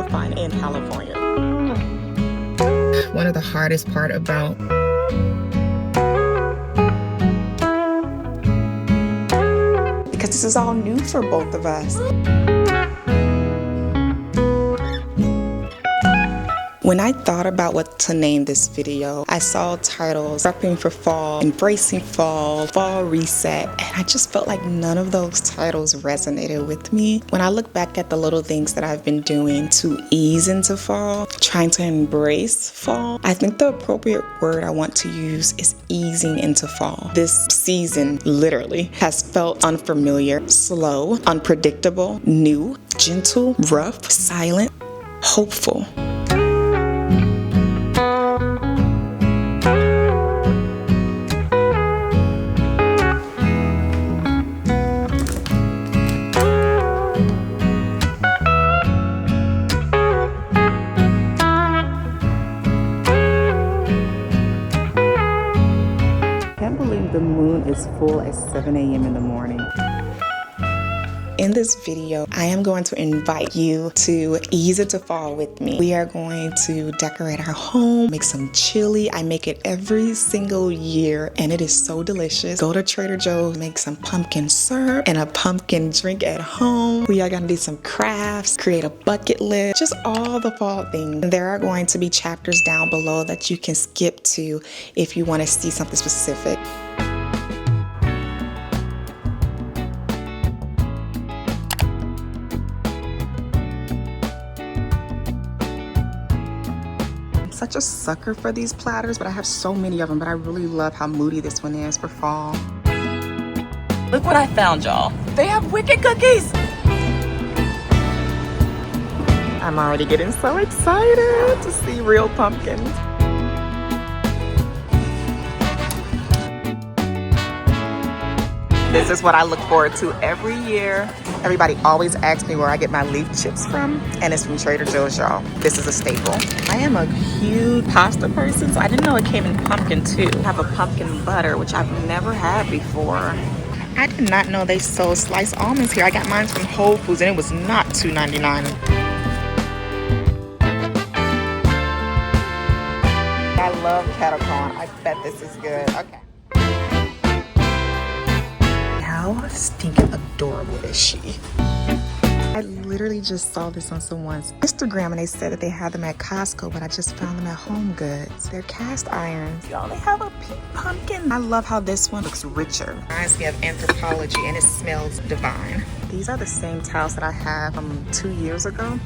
will find in California. One of the hardest part about because this is all new for both of us. When I thought about what to name this video, I saw titles prepping for fall, embracing fall, fall reset, and I just felt like none of those titles resonated with me. When I look back at the little things that I've been doing to ease into fall, trying to embrace fall, I think the appropriate word I want to use is easing into fall. This season literally has felt unfamiliar, slow, unpredictable, new, gentle, rough, silent, hopeful. The moon is full at 7 a.m. in the morning. In this video, I am going to invite you to ease into fall with me. We are going to decorate our home, make some chili. I make it every single year and it is so delicious. Go to Trader Joe's, make some pumpkin syrup and a pumpkin drink at home. We are going to do some crafts, create a bucket list, just all the fall things. And there are going to be chapters down below that you can skip to if you want to see something specific. Such a sucker for these platters, but I have so many of them, but I really love how moody this one is for fall. Look what I found, y'all. They have wicked cookies. I'm already getting so excited to see real pumpkins. This is what I look forward to every year. Everybody always asks me where I get my leaf chips from, and it's from Trader Joe's, y'all. This is a staple. I am a huge pasta person, so I didn't know it came in pumpkin too. I have a pumpkin butter, which I've never had before. I did not know they sold sliced almonds here. I got mine from Whole Foods, and it was not $2.99. I love kettle corn. I bet this is good. Okay. How stinking adorable is she? I literally just saw this on someone's Instagram and they said that they had them at Costco, but I just found them at Home Goods. They're cast irons. Y'all, they have a pink pumpkin. I love how this one looks richer. Reminds me of Anthropology and it smells divine. These are the same towels that I had from 2 years ago.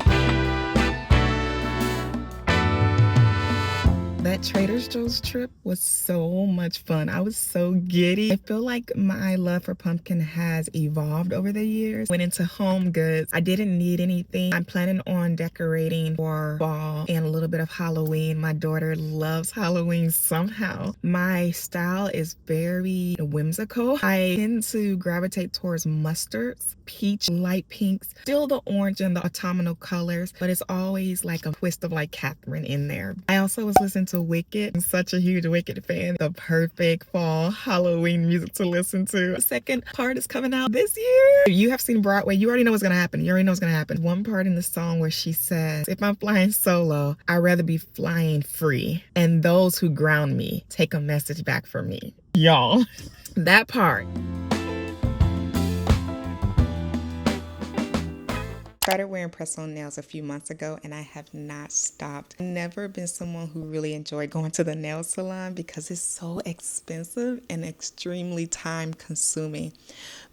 That Trader Joe's trip was so much fun. I was so giddy. I feel like my love for pumpkin has evolved over the years. Went into Home Goods. I didn't need anything. I'm planning on decorating for fall and a little bit of Halloween. My daughter loves Halloween somehow. My style is very whimsical. I tend to gravitate towards mustards, peach, light pinks, still the orange and the autumnal colors, but it's always like a twist of like Katherine in there. I also was listening to Wicked. I'm such a huge Wicked fan. The perfect fall Halloween music to listen to. The second part is coming out this year. If you have seen Broadway, you already know what's gonna happen. You already know what's gonna happen. One part in the song where she says, if I'm flying solo, I'd rather be flying free. And those who ground me take a message back for me. Y'all, that part. Started wearing press-on nails a few months ago and I have not stopped. I've never been someone who really enjoyed going to the nail salon because it's so expensive and extremely time consuming.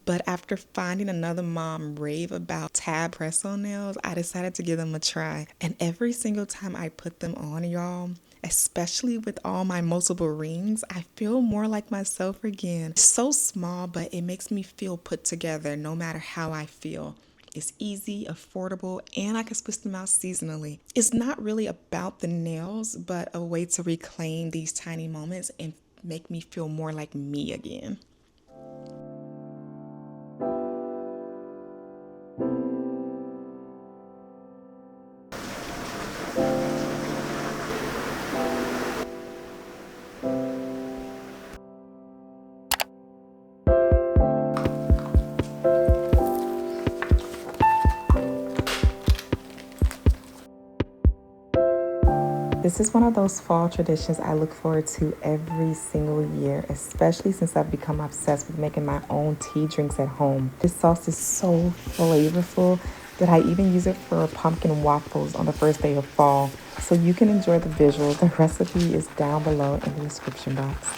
But after finding another mom rave about tab press-on nails, I decided to give them a try. And every single time I put them on, y'all, especially with all my multiple rings, I feel more like myself again. It's so small, but it makes me feel put together no matter how I feel. It's easy, affordable, and I can switch them out seasonally. It's not really about the nails, but a way to reclaim these tiny moments and make me feel more like me again. is one of those fall traditions I look forward to every single year, especially since I've become obsessed with making my own tea drinks at home. This sauce is so flavorful that I even use it for pumpkin waffles on the first day of fall. So you can enjoy the visual. The recipe is down below in the description box.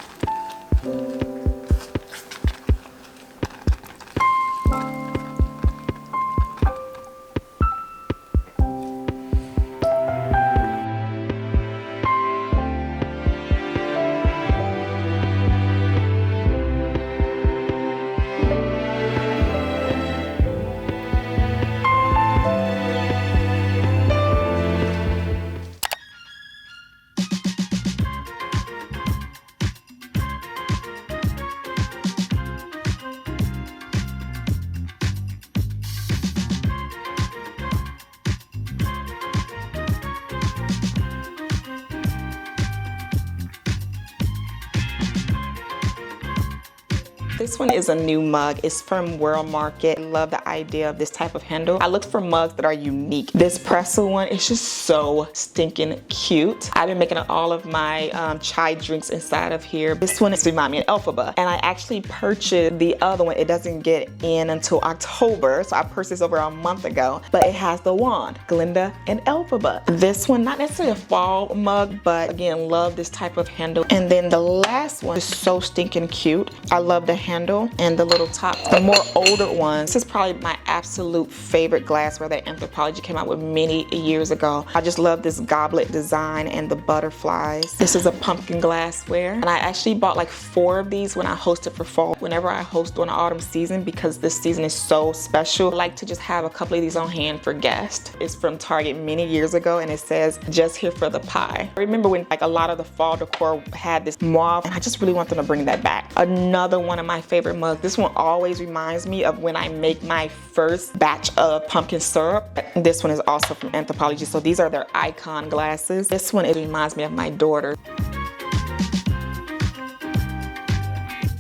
This one is a new mug. It's from World Market. I love the idea of this type of handle. I looked for mugs that are unique. This pretzel one is just so stinking cute. I've been making all of my chai drinks inside of here. This one is remind me of Elphaba. And I actually purchased the other one. It doesn't get in until October. So I purchased this over a month ago. But it has the wand, Glinda and Elphaba. This one, not necessarily a fall mug, but again, love this type of handle. And then the last one is so stinking cute. I love the handle and the little top. The more older ones, this is probably my absolute favorite glassware that Anthropologie came out with many years ago. I just love this goblet design and the butterflies. This is a pumpkin glassware, and I actually bought like 4 of these when I hosted for fall. Whenever I host during the autumn season, because this season is so special, I like to just have a couple of these on hand for guests. It's from Target many years ago, and it says just here for the pie. I remember when like a lot of the fall decor had this mauve, and I just really want them to bring that back. Another one of my favorite mugs. This one always reminds me of when I make my first batch of pumpkin syrup. This one is also from Anthropologie. So these are their icon glasses. This one, it reminds me of my daughter.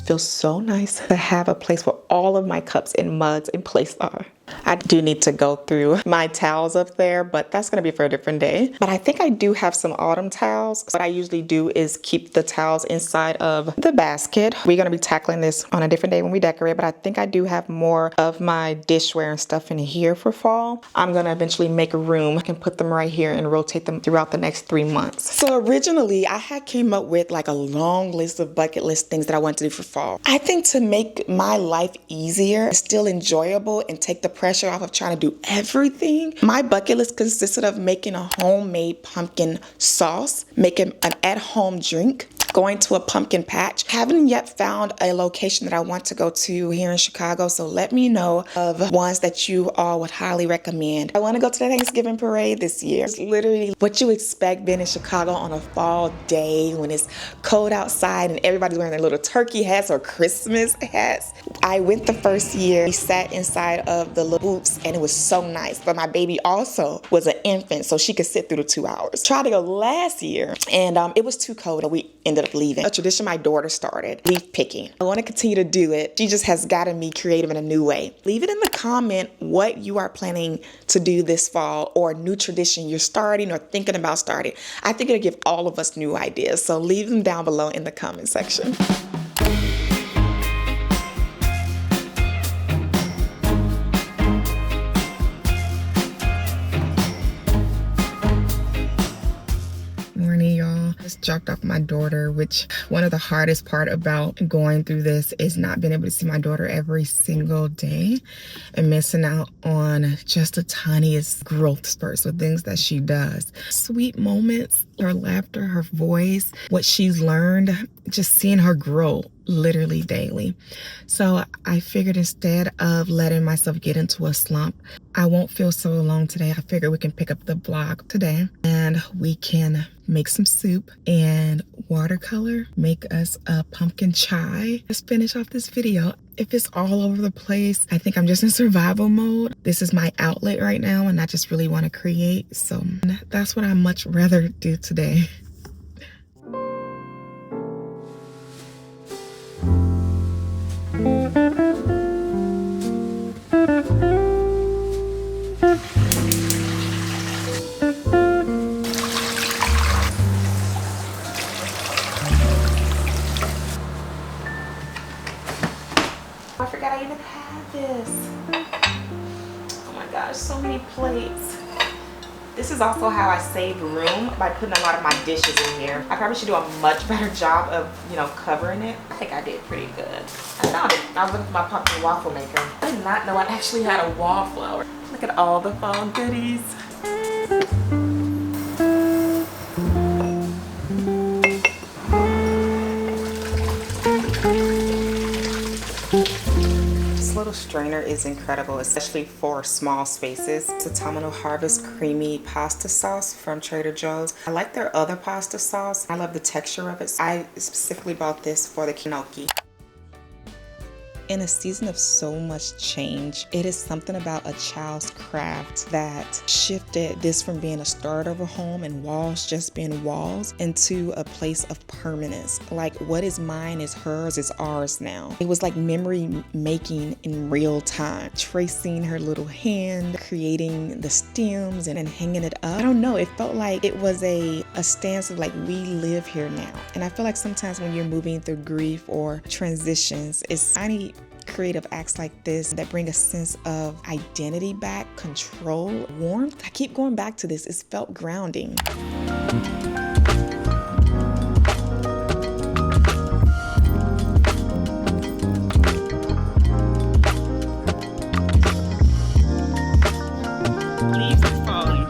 Feels so nice to have a place where all of my cups and mugs and plates are. I do need to go through my towels up there, but that's gonna be for a different day. But I think I do have some autumn towels. What I usually do is keep the towels inside of the basket. We're gonna be tackling this on a different day when we decorate, but I think I do have more of my dishware and stuff in here for fall. I'm gonna eventually make a room. I can put them right here and rotate them throughout the next 3 months. So originally, I had came up with like a long list of bucket list things that I wanted to do for fall. I think to make my life easier, still enjoyable, and take the pressure off of trying to do everything, my bucket list consisted of making a homemade pumpkin sauce, making an at-home drink, going to a pumpkin patch. Haven't yet found a location that I want to go to here in Chicago, so let me know of ones that you all would highly recommend. I want to go to the Thanksgiving parade this year. It's literally what you expect being in Chicago on a fall day when it's cold outside and everybody's wearing their little turkey hats or Christmas hats. I went the first year, we sat inside of the little booths, and it was so nice. But my baby also was an infant, so she could sit through the 2 hours. Tried to go last year, and it was too cold, and we ended up leaving. A tradition my daughter started, leaf picking. I want to continue to do it. She just has gotten me creative in a new way. Leave it in the comment what you are planning to do this fall, or a new tradition you're starting or thinking about starting. I think it'll give all of us new ideas, so leave them down below in the comment section. Just dropped off my daughter, which one of the hardest part about going through this is not being able to see my daughter every single day and missing out on just the tiniest growth spurts with things that she does. Sweet moments, her laughter, her voice, what she's learned, just seeing her grow literally daily. So I figured instead of letting myself get into a slump, I won't feel so alone today. I figured we can pick up the vlog today and we can make some soup and watercolor, make us a pumpkin chai. Let's finish off this video. If it's all over the place, I think I'm just in survival mode. This is my outlet right now and I just really want to create. So that's what I much rather do today. this. Oh my gosh, so many plates. This is also how I save room, by putting a lot of my dishes in here. I probably should do a much better job of, you know, covering it. I think I did pretty good. I found it. I was looking for my pumpkin waffle maker. I did not know I actually had a wallflower. Look at all the fall goodies. This little strainer is incredible, especially for small spaces. It's Autumnal Harvest Creamy Pasta Sauce from Trader Joe's. I like their other pasta sauce. I love the texture of it. I specifically bought this for the gnocchi. In a season of so much change, it is something about a child's craft that shifted this from being a start of a home and walls just being walls into a place of permanence. Like what is mine is hers, is ours now. It was like memory making in real time, tracing her little hand, creating the stems and hanging it up. I don't know, it felt like it was a stance of like, we live here now. And I feel like sometimes when you're moving through grief or transitions, it's tiny creative acts like this that bring a sense of identity back, control, warmth. I keep going back to this. It's felt grounding. Leaves are falling.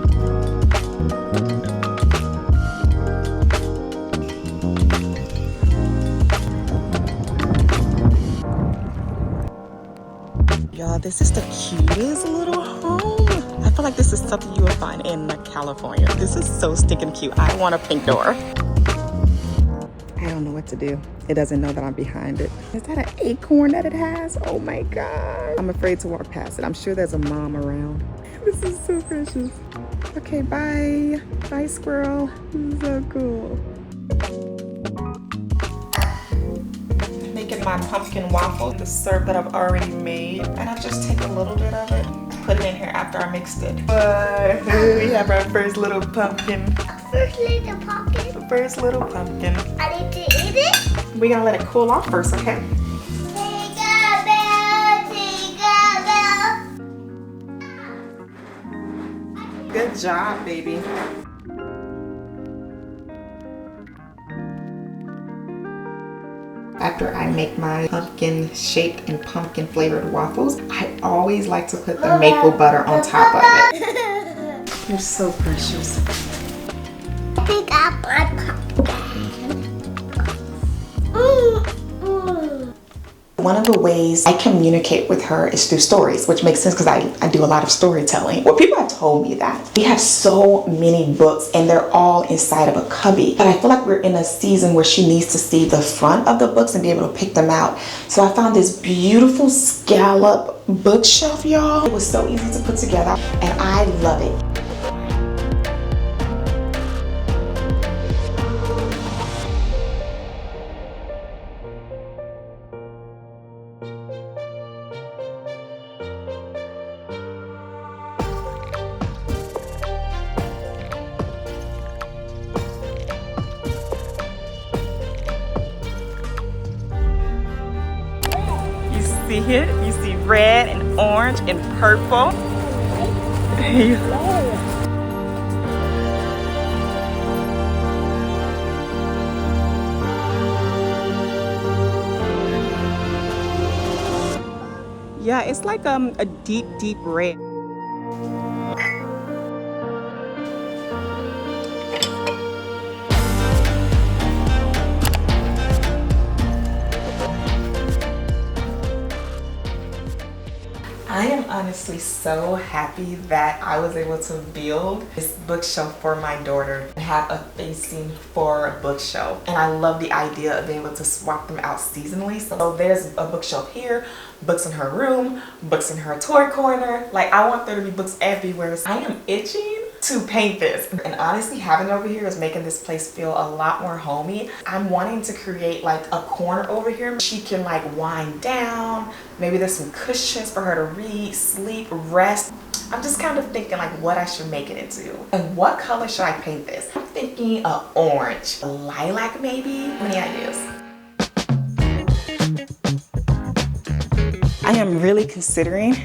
Y'all, this is the cutest little home. I feel like this is something you will find in California. This is so stinking cute. I want a pink door. I don't know what to do. It doesn't know that I'm behind it. Is that an acorn that it has? Oh my God. I'm afraid to walk past it. I'm sure there's a mom around. This is so precious. Okay, bye. Bye, squirrel. This is so cool. Making my pumpkin waffle, the syrup that I've already made, and I just take a little bit of it, put it in here after I mixed it. But we have our first little pumpkin. First little pumpkin. First little pumpkin. I need to eat it. We're gonna let it cool off first, okay? Tinkerbell, Tinkerbell. Good job, baby. After I make my pumpkin shaped and pumpkin flavored waffles, I always like to put the maple butter on top of it. You're so precious. I think I bought pumpkin. One of the ways I communicate with her is through stories, which makes sense because I do a lot of storytelling. Well, people have told me that we have so many books and they're all inside of a cubby. But I feel like we're in a season where she needs to see the front of the books and be able to pick them out. So I found this beautiful scallop bookshelf, y'all. It was so easy to put together and I love it. See here, you see red and orange and purple. Yeah, it's like a deep, deep red. I am honestly so happy that I was able to build this bookshelf for my daughter and have a facing for a bookshelf. And I love the idea of being able to swap them out seasonally. So there's a bookshelf here, books in her room, books in her toy corner. Like I want there to be books everywhere. I am itching to paint this. And honestly, having it over here is making this place feel a lot more homey. I'm wanting to create like a corner over here. She can like wind down. Maybe there's some cushions for her to read, sleep, rest. I'm just kind of thinking like what I should make it into. And what color should I paint this? I'm thinking orange, a lilac maybe. How many ideas? I am really considering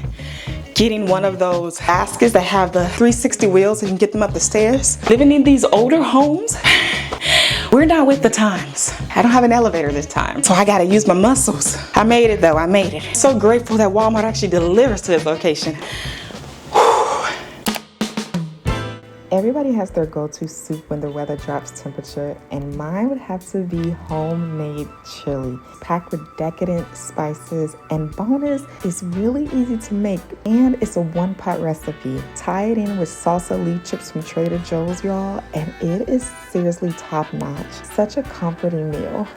getting one of those baskets that have the 360 wheels so you can get them up the stairs. Living in these older homes, we're not with the times. I don't have an elevator this time, so I gotta use my muscles. I made it though, I made it. So grateful that Walmart actually delivers to this location. Everybody has their go-to soup when the weather drops temperature, and mine would have to be homemade chili, packed with decadent spices, and bonus, it's really easy to make, and it's a one-pot recipe. Tie it in with salsa leaf chips from Trader Joe's, y'all, and it is seriously top-notch. Such a comforting meal.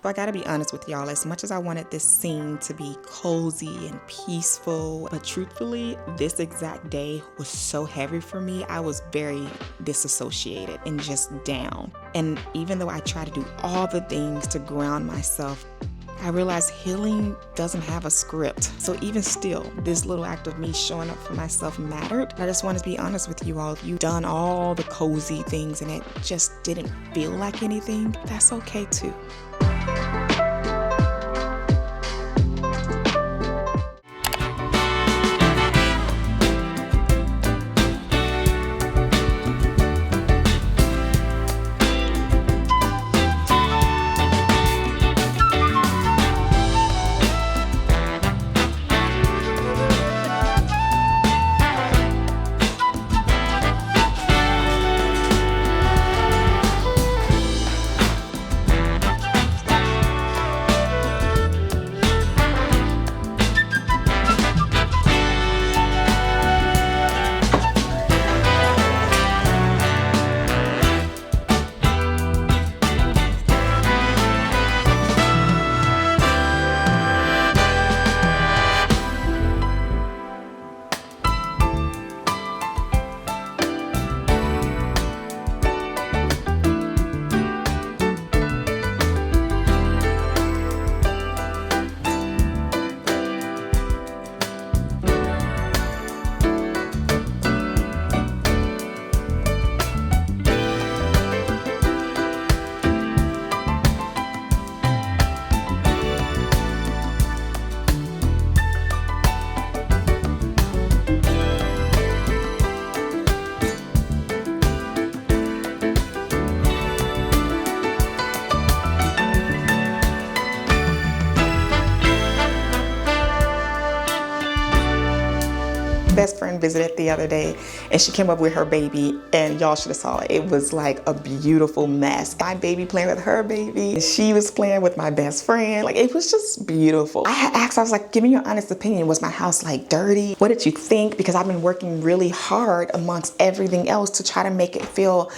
I gotta be honest with y'all, as much as I wanted this scene to be cozy and peaceful, but truthfully, this exact day was so heavy for me. I was very disassociated and just down. And even though I try to do all the things to ground myself, I realized healing doesn't have a script. So even still, this little act of me showing up for myself mattered. I just want to be honest with you all. If you've done all the cozy things and it just didn't feel like anything, that's okay too. Best friend visited the other day and she came up with her baby, and y'all should have saw it. It was like a beautiful mess. My baby playing with her baby, and she was playing with my best friend. Like, it was just beautiful. I had asked, I was like, give me your honest opinion. Was my house like dirty? What did you think? Because I've been working really hard amongst everything else to try to make it feel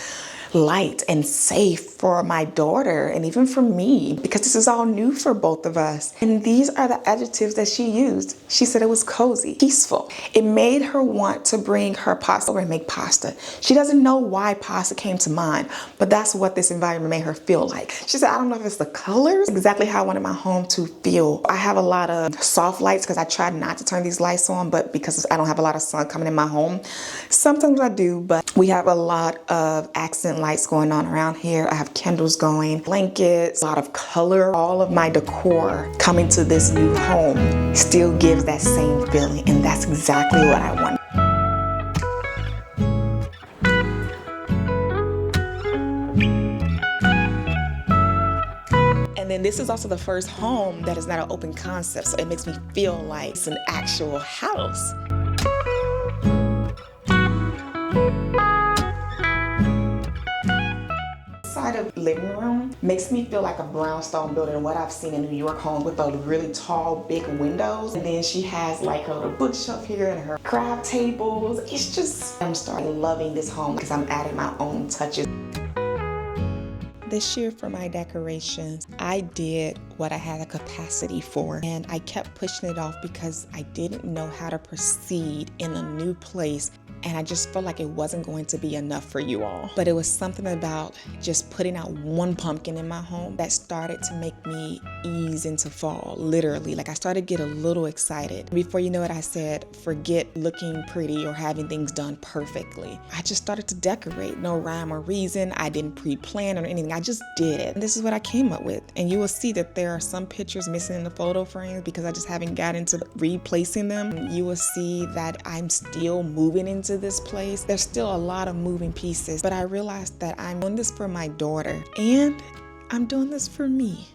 light and safe for my daughter and even for me, because this is all new for both of us. And these are the adjectives that she used. She said it was cozy, peaceful. It made her want to bring her pasta over and make pasta. She doesn't know why pasta came to mind, but that's what this environment made her feel like. She said, I don't know if it's the colors, exactly how I wanted my home to feel. I have a lot of soft lights because I tried not to turn these lights on, but because I don't have a lot of sun coming in my home, sometimes I do, but we have a lot of accent lights going on around here. I have candles going, blankets, a lot of color. All of my decor coming to this new home still gives that same feeling, and that's exactly what I want. And then this is also the first home that is not an open concept, so it makes me feel like it's an actual house. Of living room. Makes me feel like a brownstone building, what I've seen in New York homes with those really tall, big windows. And then she has like her little bookshelf here and her craft tables. It's just, I'm starting loving this home because I'm adding my own touches. This year for my decorations, I did what I had a capacity for, and I kept pushing it off because I didn't know how to proceed in a new place, and I just felt like it wasn't going to be enough for you all. But it was something about just putting out one pumpkin in my home that started to make me ease into fall, literally. Like I started to get a little excited. Before you know it, I said, forget looking pretty or having things done perfectly. I just started to decorate, no rhyme or reason. I didn't pre-plan or anything, I just did it. And this is what I came up with. And you will see that there are some pictures missing in the photo frames because I just haven't gotten to replacing them. You will see that I'm still moving into this place. There's still a lot of moving pieces, but I realized that I'm doing this for my daughter and I'm doing this for me.